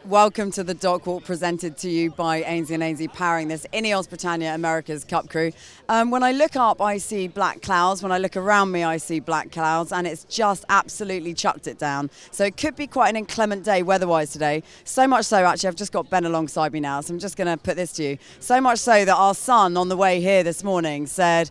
Welcome to the Dock Walk presented to you by Ainsley & Ainsley, powering this INEOS Britannia America's Cup crew. When I look up, I see black clouds. When I look around me, I see black clouds, and it's just absolutely chucked it down. So it could be quite an inclement day weather-wise today. So much so, actually, I've just got Ben alongside me now, so I'm just going to put this to you. So much so that our son on the way here this morning said,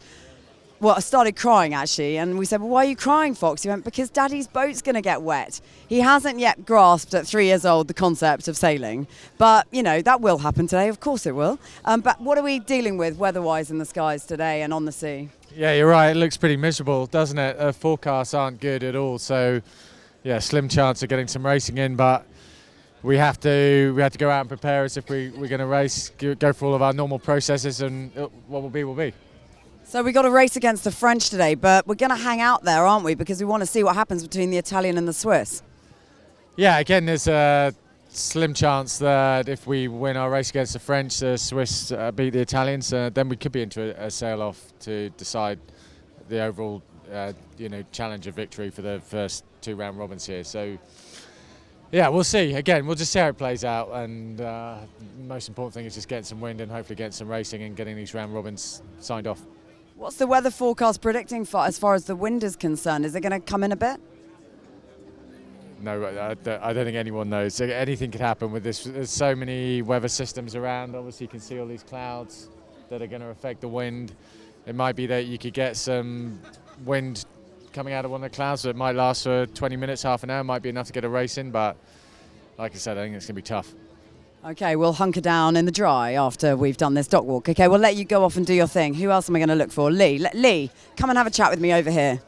well, I started crying actually, and we said, well, why are you crying, Fox? He went, because Daddy's boat's going to get wet. He hasn't yet grasped at 3 years old the concept of sailing, but you know, that will happen today, of course it will. But what are we dealing with weather-wise in the skies today and on the sea? Yeah, you're right, it looks pretty miserable, doesn't it? Forecasts aren't good at all, so yeah, slim chance of getting some racing in, but we have to go out and prepare as if we're going to race, go for all of our normal processes, and what will be will be. So we got a race against the French today, but we're going to hang out there, aren't we? Because we want to see what happens between the Italian and the Swiss. Yeah, again, there's a slim chance that if we win our race against the French, the Swiss beat the Italians, then we could be into a sail-off to decide the overall challenge of victory for the first two round robins here. So yeah, we'll see. Again, we'll just see how it plays out, and the most important thing is just getting some wind and hopefully getting some racing and getting these round robins signed off. What's the weather forecast predicting for as far as the wind is concerned? Is it going to come in a bit? No, I don't think anyone knows. Anything could happen with this. There's so many weather systems around. Obviously, you can see all these clouds that are going to affect the wind. It might be that you could get some wind coming out of one of the clouds, so it might last for 20 minutes, half an hour. Might be enough to get a race in, but like I said, I think it's going to be tough. Okay, we'll hunker down in the dry after we've done this dock walk. Okay, we'll let you go off and do your thing. Who else am I going to look for? Lee. Lee, come and have a chat with me over here.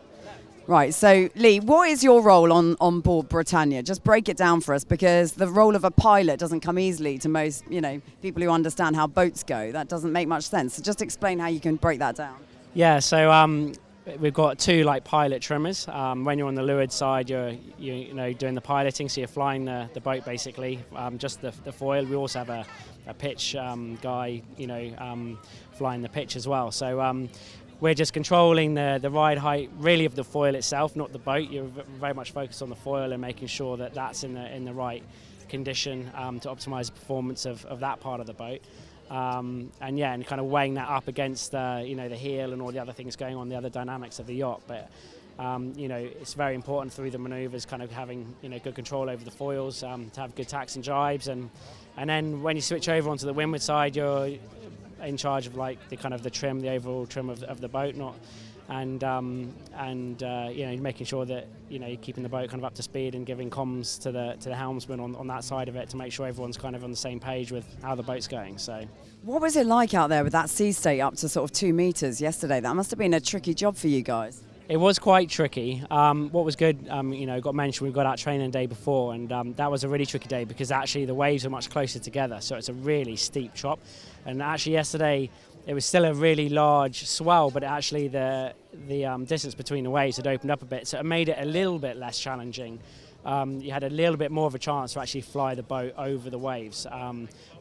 Right, so Lee, what is your role on board Britannia? Just break it down for us, because the role of a pilot doesn't come easily to most, people who understand how boats go. That doesn't make much sense. So just explain how you can break that down. Yeah, so we've got two pilot trimmers. When you're on the leeward side, you're doing the piloting, so you're flying the boat basically, just the foil. We also have a pitch guy, flying the pitch as well. So we're just controlling the ride height really of the foil itself, not the boat. You're very much focused on the foil and making sure that that's in the right condition to optimise the performance of that part of the boat. And kind of weighing that up against the heel and all the other things going on, the other dynamics of the yacht. But it's very important through the manoeuvres, kind of having good control over the foils, to have good tacks and jibes, and then when you switch over onto the windward side, you're in charge of the trim, the overall trim of the boat, making sure that you're keeping the boat kind of up to speed and giving comms to the helmsman on that side of it to make sure everyone's kind of on the same page with how the boat's going. So, what was it like out there with that sea state up to sort of 2 meters yesterday? That must have been a tricky job for you guys. It was quite tricky. What was good, got mentioned, we got out training the day before, and that was a really tricky day because actually the waves are much closer together, so it's a really steep chop. And actually yesterday it was still a really large swell, but actually the distance between the waves had opened up a bit, so it made it a little bit less challenging. You had a little bit more of a chance to actually fly the boat over the waves,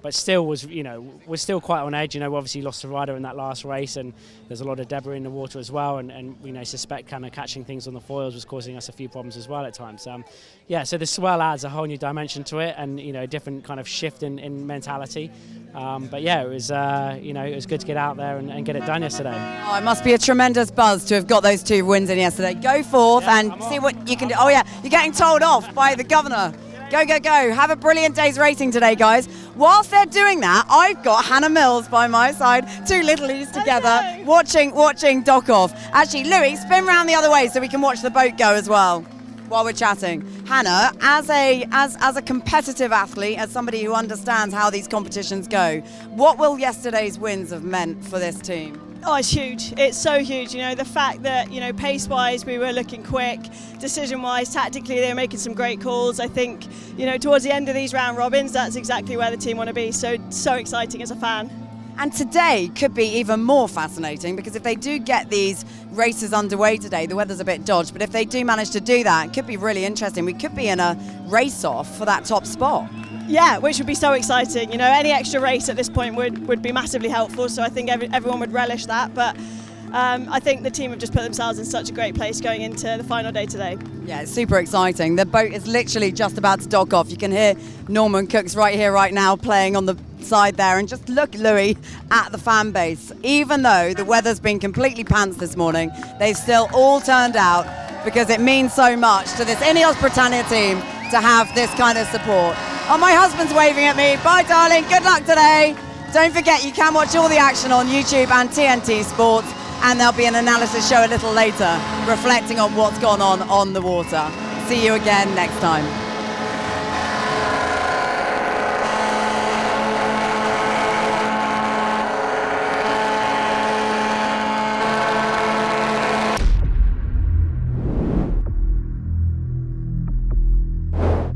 but still was still quite on edge. Obviously lost a rider in that last race, and there's a lot of debris in the water as well, and suspect kind of catching things on the foils was causing us a few problems as well at times. So the swell adds a whole new dimension to it, and a different kind of shift in mentality. But yeah, it was good to get out there and get it done yesterday. Oh, it must be a tremendous buzz to have got those 2 wins in yesterday. Go forth and see what you can do. Oh yeah, you're getting told off by the governor. Go, go, go. Have a brilliant day's racing today, guys. Whilst they're doing that, I've got Hannah Mills by my side, 2 littlies together, watching dock off. Actually, Louis, spin round the other way so we can watch the boat go as well while we're chatting. Hannah, as a competitive athlete, as somebody who understands how these competitions go, what will yesterday's wins have meant for this team? Oh, it's huge. It's so huge. The fact that, pace-wise, we were looking quick, decision-wise, tactically, they were making some great calls. I think, towards the end of these round robins, that's exactly where the team want to be. So exciting as a fan. And today could be even more fascinating, because if they do get these races underway today, the weather's a bit dodged, but if they do manage to do that, it could be really interesting. We could be in a race-off for that top spot. Yeah, which would be so exciting. Any extra race at this point would be massively helpful, so I think everyone would relish that. But I think the team have just put themselves in such a great place going into the final day today. Yeah, it's super exciting. The boat is literally just about to dock off. You can hear Norman Cooks right here, right now, playing on the side there. And just look, Louis, at the fan base. Even though the weather's been completely pants this morning, they've still all turned out because it means so much to this INEOS Britannia team to have this kind of support. Oh, my husband's waving at me. Bye, darling. Good luck today. Don't forget, you can watch all the action on YouTube and TNT Sports. And there'll be an analysis show a little later reflecting on what's gone on the water. See you again next time.